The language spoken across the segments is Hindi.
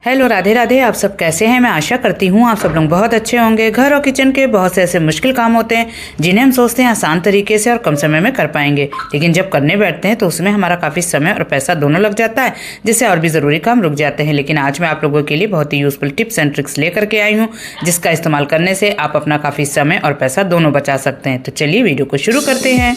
हेलो, राधे राधे। आप सब कैसे हैं? मैं आशा करती हूँ आप सब लोग बहुत अच्छे होंगे। घर और किचन के बहुत से ऐसे मुश्किल काम होते हैं जिन्हें हम सोचते हैं आसान तरीके से और कम समय में कर पाएंगे, लेकिन जब करने बैठते हैं तो उसमें हमारा काफ़ी समय और पैसा दोनों लग जाता है, जिससे और भी ज़रूरी काम रुक जाते हैं। लेकिन आज मैं आप लोगों के लिए बहुत ही यूज़फुल टिप्स एंड ट्रिक्स लेकर के आई हूँ, जिसका इस्तेमाल करने से आप अपना काफ़ी समय और पैसा दोनों बचा सकते हैं। तो चलिए वीडियो को शुरू करते हैं।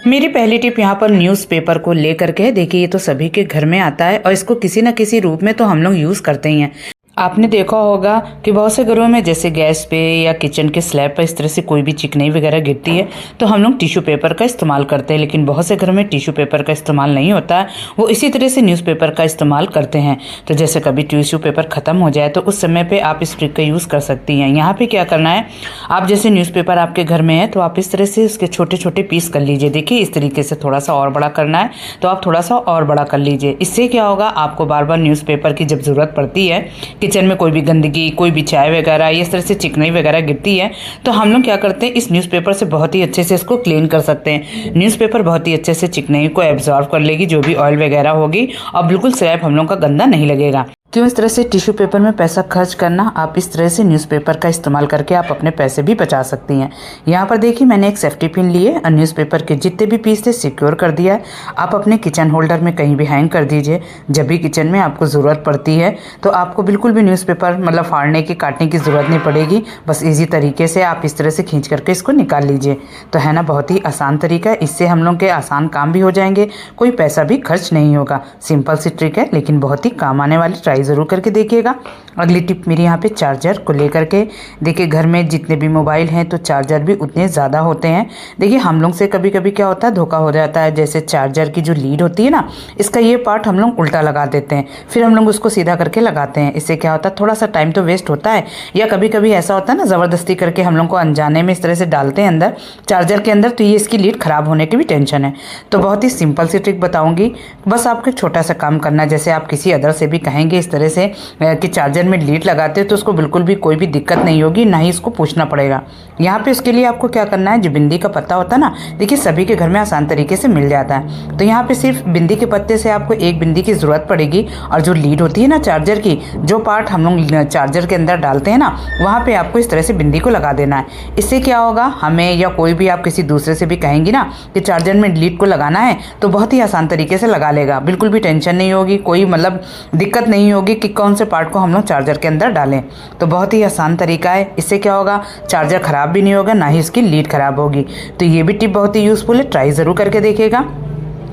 मेरी पहली टिप यहाँ पर न्यूज़पेपर को लेकर के। देखिए, ये तो सभी के घर में आता है और इसको किसी न किसी रूप में तो हम लोग यूज़ करते ही हैं। आपने देखा होगा कि बहुत से घरों में जैसे गैस पे या किचन के स्लैब पर इस तरह से कोई भी चिकनाई वगैरह गिरती है तो हम लोग टिश्यू पेपर का इस्तेमाल करते हैं, लेकिन बहुत से घरों में टिश्यू पेपर का इस्तेमाल नहीं होता है, वो इसी तरह से न्यूज़पेपर का इस्तेमाल करते हैं। तो जैसे कभी टिश्यू पेपर ख़त्म हो जाए तो उस समय पर आप इस ट्रिक का यूज़ कर सकती हैं। यहाँ पर क्या करना है, आप जैसे न्यूज़पेपर आपके घर में है तो आप इस तरह से उसके छोटे छोटे पीस कर लीजिए। देखिए, इस तरीके से थोड़ा सा और बड़ा करना है तो आप थोड़ा सा और बड़ा कर लीजिए। इससे क्या होगा, आपको बार बार न्यूज़पेपर की जब ज़रूरत पड़ती है, किचन में कोई भी गंदगी, कोई भी चाय वगैरह इस तरह से चिकनाई वगैरह गिरती है, तो हम लोग क्या करते हैं, इस न्यूज़पेपर से बहुत ही अच्छे से इसको क्लीन कर सकते हैं। न्यूज़पेपर बहुत ही अच्छे से चिकनाई को एब्जॉर्ब कर लेगी, जो भी ऑयल वगैरह होगी, और बिल्कुल स्लैब हम लोग का गंदा नहीं लगेगा। क्यों इस तरह से टिश्यू पेपर में पैसा खर्च करना, आप इस तरह से न्यूज़पेपर का इस्तेमाल करके आप अपने पैसे भी बचा सकती हैं। यहाँ पर देखिए, मैंने एक सेफ्टी पिन लिए और न्यूज़पेपर के जितने भी पीस थे सिक्योर कर दिया है। आप अपने किचन होल्डर में कहीं भी हैंग कर दीजिए। जब भी किचन में आपको ज़रूरत पड़ती है तो आपको बिल्कुल भी न्यूज़पेपर मतलब फाड़ने की, काटने की ज़रूरत नहीं पड़ेगी। बस ईजी तरीके से आप इस तरह से खींच करके इसको निकाल लीजिए। तो है ना, बहुत ही आसान तरीका है। इससे हम लोग के आसान काम भी हो जाएंगे, कोई पैसा भी खर्च नहीं होगा। सिंपल सी ट्रिक है लेकिन बहुत ही काम आने वाली, ट्राई ज़रूर करके देखिएगा। अगली टिप मेरी यहाँ पे चार्जर को लेकर के। देखिए, घर में जितने भी मोबाइल हैं तो चार्जर भी उतने ज़्यादा होते हैं। देखिए, हम लोग से कभी कभी क्या होता है, धोखा हो जाता है। जैसे चार्जर की जो लीड होती है ना, इसका ये पार्ट हम लोग उल्टा लगा देते हैं, फिर हम लोग उसको सीधा करके लगाते हैं। इससे क्या होता है, थोड़ा सा टाइम तो वेस्ट होता है। या कभी कभी ऐसा होता है ना, ज़बरदस्ती करके हम लोग को अनजाने में इस तरह से डालते हैं अंदर चार्जर के अंदर, तो ये इसकी लीड ख़राब होने की भी टेंशन है। तो बहुत ही सिंपल सी ट्रिक बताऊँगी, बस आपको एक छोटा सा काम करना है। जैसे आप किसी अदर से भी कहेंगे इस तरह से कि चार्जर में लीड लगाते हो, तो उसको बिल्कुल भी कोई भी दिक्कत नहीं होगी, ना ही इसको पूछना पड़ेगा। यहाँ पे उसके लिए आपको क्या करना है, जो बिंदी का पत्ता होता है ना, देखिए सभी के घर में आसान तरीके से मिल जाता है। तो यहाँ पे सिर्फ बिंदी के पत्ते से आपको एक बिंदी की ज़रूरत पड़ेगी, और जो लीड होती है ना चार्जर की, जो पार्ट हम लोग चार्जर के अंदर डालते हैं ना, वहाँ पर आपको इस तरह से बिंदी को लगा देना है। इससे क्या होगा, हमें या कोई भी आप किसी दूसरे से भी कहेंगे ना कि चार्जर में लीड को लगाना है, तो बहुत ही आसान तरीके से लगा लेगा। बिल्कुल भी टेंशन नहीं होगी, कोई मतलब दिक्कत नहीं होगी कि कौन से पार्ट को हम लोग चार्जर के अंदर डालें। तो बहुत ही आसान तरीका है। इससे क्या होगा, चार्जर ख़राब भी नहीं होगा, ना ही इसकी लीड ख़राब होगी। तो ये भी टिप बहुत ही यूज़फुल है, ट्राई ज़रूर करके देखिएगा।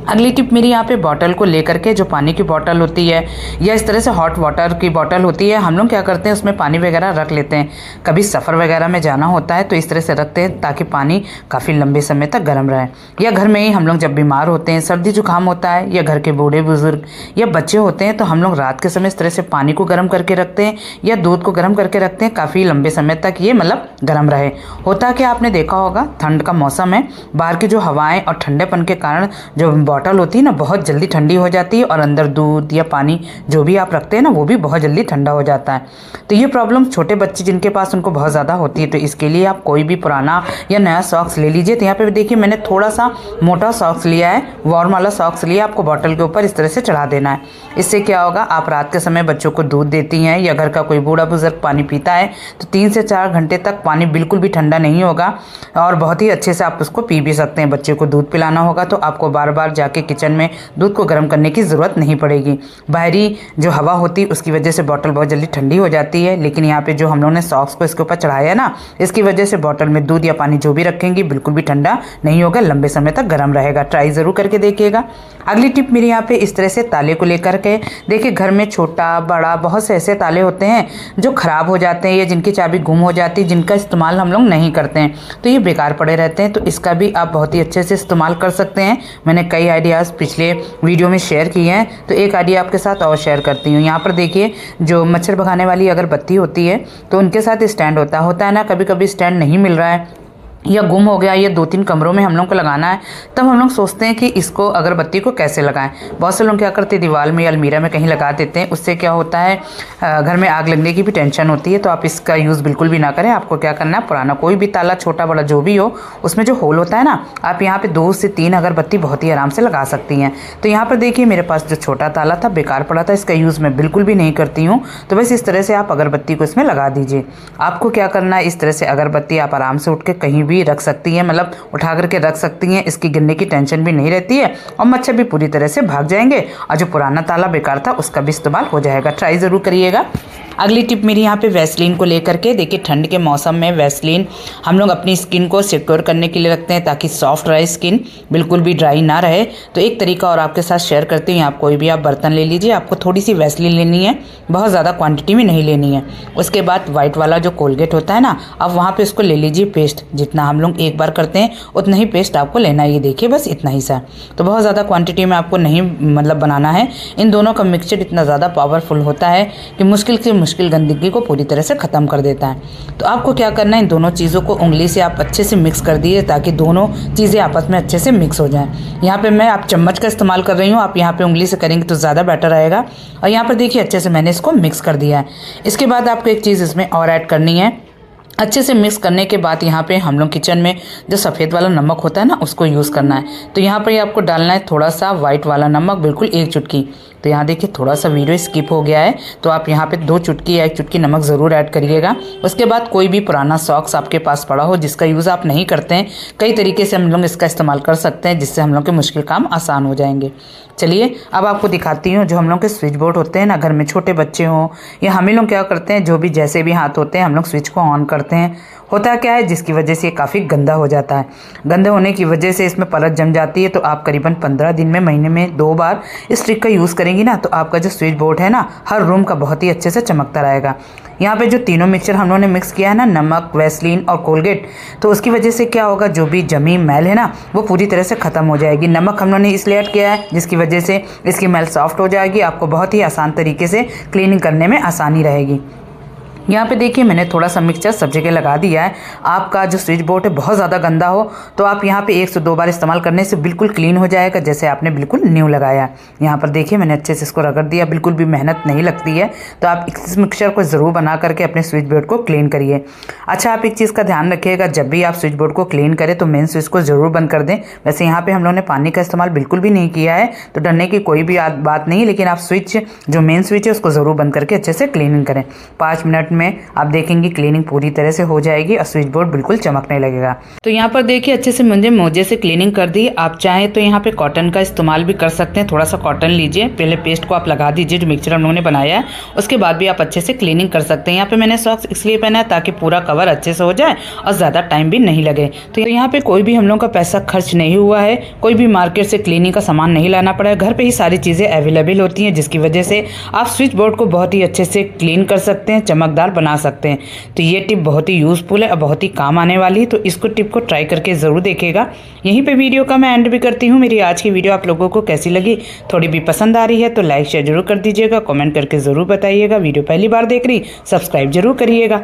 अगली टिप मेरी यहाँ पे बॉटल को लेकर के, जो पानी की बॉटल होती है या इस तरह से हॉट वाटर की बॉटल होती है, हम लोग क्या करते हैं, उसमें पानी वगैरह रख लेते हैं। कभी सफ़र वगैरह में जाना होता है तो इस तरह से रखते हैं ताकि पानी काफ़ी लंबे समय तक गर्म रहे। या घर में ही हम लोग जब बीमार होते हैं, सर्दी जुकाम होता है, या घर के बूढ़े बुजुर्ग या बच्चे होते हैं, तो हम लोग रात के समय इस तरह से पानी को गर्म करके रखते हैं या दूध को गर्म करके रखते हैं, काफ़ी लंबे समय तक ये मतलब गर्म रहे। होता कि आपने देखा होगा, ठंड का मौसम है, बाहर की जो हवाएँ और ठंडेपन के कारण जो बॉटल होती है ना, बहुत जल्दी ठंडी हो जाती है, और अंदर दूध या पानी जो भी आप रखते हैं ना, वो भी बहुत जल्दी ठंडा हो जाता है। तो ये प्रॉब्लम छोटे बच्चे जिनके पास, उनको बहुत ज़्यादा होती है। तो इसके लिए आप कोई भी पुराना या नया सॉक्स ले लीजिए। तो यहाँ पे देखिए, मैंने थोड़ा सा मोटा सॉक्स लिया है, वार्म वाला सॉक्स लिया, आपको बॉटल के ऊपर इस तरह से चढ़ा देना है। इससे क्या होगा, आप रात के समय बच्चों को दूध देती हैं या घर का कोई बूढ़ा बुजुर्ग पानी पीता है, तो 3 से 4 घंटे तक पानी बिल्कुल भी ठंडा नहीं होगा, और बहुत ही अच्छे से आप उसको पी भी सकते हैं। बच्चे को दूध पिलाना होगा तो आपको बार बार जाके किचन में दूध को गर्म करने की ज़रूरत नहीं पड़ेगी। बाहरी जो हवा होती है उसकी वजह से बॉटल बहुत जल्दी ठंडी हो जाती है, लेकिन यहाँ पे जो हम लोगों ने सॉक्स को इसके ऊपर चढ़ाया है ना, इसकी वजह से बॉटल में दूध या पानी जो भी रखेंगी बिल्कुल भी ठंडा नहीं होगा, लंबे समय तक गर्म रहेगा। ट्राई ज़रूर करके देखिएगा। अगली टिप मेरी यहाँ पे इस तरह से ताले को लेकर के। देखिए, घर में छोटा बड़ा बहुत से ऐसे ताले होते हैं जो ख़राब हो जाते हैं या जिनकी चाबी गुम हो जाती है, जिनका इस्तेमाल हम लोग नहीं करते हैं, तो ये बेकार पड़े रहते हैं। तो इसका भी आप बहुत ही अच्छे से इस्तेमाल कर सकते हैं। मैंने कई आइडियाज़ पिछले वीडियो में शेयर किए हैं, तो एक आइडिया आपके साथ और शेयर करती हूँ। यहाँ पर देखिए, जो मच्छर भगाने वाली अगरबत्ती होती है तो उनके साथ स्टैंड होता है ना, कभी कभी स्टैंड नहीं मिल रहा है या गुम हो गया, या 2-3 कमरों में हम लोग को लगाना है, तब हम लोग सोचते हैं कि इसको अगरबत्ती को कैसे लगाएं। बहुत से लोग क्या करते हैं, दीवार में या अलमीरा में कहीं लगा देते हैं। उससे क्या होता है, घर में आग लगने की भी टेंशन होती है। तो आप इसका यूज़ बिल्कुल भी ना करें। आपको क्या करना है, पुराना कोई भी ताला, छोटा बड़ा जो भी हो, उसमें जो होल होता है ना, आप यहाँ पर 2 से 3 अगरबत्ती बहुत ही आराम से लगा सकती हैं। तो यहाँ पर देखिए मेरे पास जो छोटा ताला था बेकार पड़ा था, इसका यूज़ मैं बिल्कुल भी नहीं करती हूँ। तो बस इस तरह से आप अगरबत्ती को इसमें लगा दीजिए। आपको क्या करना है, इस तरह से अगरबत्ती आप आराम से उठ के कहीं भी रख सकती हैं, मतलब उठा करके रख सकती हैं। इसकी गिरने की टेंशन भी नहीं रहती है और मच्छर भी पूरी तरह से भाग जाएंगे और जो पुराना ताला बेकार था उसका भी इस्तेमाल हो जाएगा। ट्राई ज़रूर करिएगा। अगली टिप मेरी यहाँ पे वैसलीन को लेकर के, देखिए ठंड के मौसम में वैसलीन हम लोग अपनी स्किन को सिक्योर करने के लिए रखते हैं ताकि सॉफ्ट रहे स्किन, बिल्कुल भी ड्राई ना रहे। तो एक तरीका और आपके साथ शेयर करती हूँ। आप कोई भी आप बर्तन ले लीजिए, आपको थोड़ी सी वैसलीन लेनी है, बहुत ज़्यादा क्वांटिटी में नहीं लेनी है। उसके बाद वाइट वाला जो कोलगेट होता है ना, आप वहाँ पर उसको ले लीजिए पेस्ट। जितना हम लोग एक बार करते हैं उतना ही पेस्ट आपको लेना है। ये देखिए बस इतना ही सा, तो बहुत ज़्यादा क्वांटिटी में आपको नहीं मतलब बनाना है। इन दोनों का मिक्सचर इतना ज़्यादा पावरफुल होता है कि मुश्किल से मुश्किल गंदगी को पूरी तरह से ख़त्म कर देता है। तो आपको क्या करना है, इन दोनों चीज़ों को उंगली से आप अच्छे से मिक्स कर दिए ताकि दोनों चीज़ें आपस में अच्छे से मिक्स हो जाएं। यहाँ पे मैं आप चम्मच का इस्तेमाल कर रही हूँ, आप यहाँ पे उंगली से करेंगे तो ज़्यादा बेटर रहेगा। और यहाँ पर देखिए अच्छे से मैंने इसको मिक्स कर दिया है। इसके बाद आपको एक चीज़ इसमें और ऐड करनी है। अच्छे से मिक्स करने के बाद यहाँ पे हम लोग किचन में जो सफ़ेद वाला नमक होता है ना, उसको यूज़ करना है। तो यहाँ पर आपको डालना है थोड़ा सा वाइट वाला नमक, बिल्कुल 1 चुटकी। तो यहाँ देखिए थोड़ा सा वीडियो स्किप हो गया है, तो आप यहाँ पे 2 चुटकी या 1 चुटकी नमक ज़रूर ऐड करिएगा। उसके बाद कोई भी पुराना सॉक्स आपके पास पड़ा हो जिसका यूज़ आप नहीं करते हैं, कई तरीके से हम लोग इसका इस्तेमाल कर सकते हैं जिससे हम लोग के मुश्किल काम आसान हो जाएंगे। चलिए अब आपको दिखाती हूँ। जो हम लोग के स्विच बोर्ड होते हैं ना, घर में छोटे बच्चे हों या हम ही लोग क्या करते हैं, जो भी जैसे भी हाथ होते हैं हम लोग स्विच को ऑन करते हैं। होता क्या है, जिसकी वजह से ये काफ़ी गंदा हो जाता है। गंदा होने की वजह से इसमें परत जम जाती है। तो आप करीबन 15 दिन में, महीने में 2 बार इस ट्रिक का यूज़ करेंगी ना, तो आपका जो स्विच बोर्ड है ना, हर रूम का बहुत ही अच्छे से चमकता रहेगा। यहाँ पे जो तीनों मिक्सचर हम लोगों ने मिक्स किया है ना, नमक, वैसलीन और कोलगेट, तो उसकी वजह से क्या होगा, जो भी जमी मैल है ना वो पूरी तरह से ख़त्म हो जाएगी। नमक हम लोगों ने इसलिए ऐड किया है जिसकी वजह से इसकी मैल सॉफ्ट हो जाएगी, आपको बहुत ही आसान तरीके से क्लीनिंग करने में आसानी रहेगी। यहाँ पे देखिए मैंने थोड़ा सा मिक्सचर सब जगह लगा दिया है। आपका जो स्विच बोर्ड है बहुत ज़्यादा गंदा हो तो आप यहाँ पे 1 से 2 बार इस्तेमाल करने से बिल्कुल क्लीन हो जाएगा, जैसे आपने बिल्कुल न्यू लगाया। यहाँ पर देखिए मैंने अच्छे से इसको रगड़ दिया, बिल्कुल भी मेहनत नहीं लगती है। तो आप इस मिक्सचर को ज़रूर बना करके अपने स्विच बोर्ड को क्लीन करिए। अच्छा, आप एक चीज़ का ध्यान रखिएगा, जब भी आप स्विच बोर्ड को क्लीन करें तो मेन स्विच को ज़रूर बंद कर दें। वैसे यहाँ पर हम लोगों ने पानी का इस्तेमाल बिल्कुल भी नहीं किया है, तो डरने की कोई भी बात नहीं, लेकिन आप स्विच जो मेन स्विच है उसको ज़रूर बंद करके अच्छे से क्लीनिंग करें। 5 मिनट में आप देखें क्लीनिंग पूरी तरह से हो जाएगी और स्विच बोर्ड बिल्कुल चमकने लगेगा। तो यहाँ पर देखिए अच्छे से मुझे मोजे से क्लीनिंग कर दी। आप चाहें तो यहाँ पे कॉटन का इस्तेमाल भी कर सकते हैं। थोड़ा सा कॉटन लीजिए, पहले पेस्ट को आप लगा दीजिए जो मिक्सचर हम लोगों ने बनाया है, उसके बाद भी आप अच्छे से क्लीनिंग कर सकते हैं। यहाँ पे मैंने सॉक्स इसलिए पहना है ताकि पूरा कवर अच्छे से हो जाए और ज़्यादा टाइम भी नहीं लगे। तो यहाँ पे कोई भी हम लोग का पैसा खर्च नहीं हुआ है, कोई भी मार्केट से क्लीनिंग का सामान नहीं लाना पड़ा है, घर पर ही सारी चीज़ें अवेलेबल होती हैं, जिसकी वजह से आप स्विच बोर्ड को बहुत ही अच्छे से क्लीन कर सकते हैं, चमकदार बना सकते हैं। तो ये टिप बहुत ही यूज़फुल है और बहुत ही काम आने वाली है, तो इसको टिप को ट्राई करके ज़रूर देखिएगा। यहीं पे वीडियो का मैं एंड भी करती हूँ। मेरी आज की वीडियो आप लोगों को कैसी लगी, थोड़ी भी पसंद आ रही है तो लाइक शेयर जरूर कर दीजिएगा, कमेंट करके ज़रूर बताइएगा। वीडियो पहली बार देख रही सब्सक्राइब जरूर करिएगा।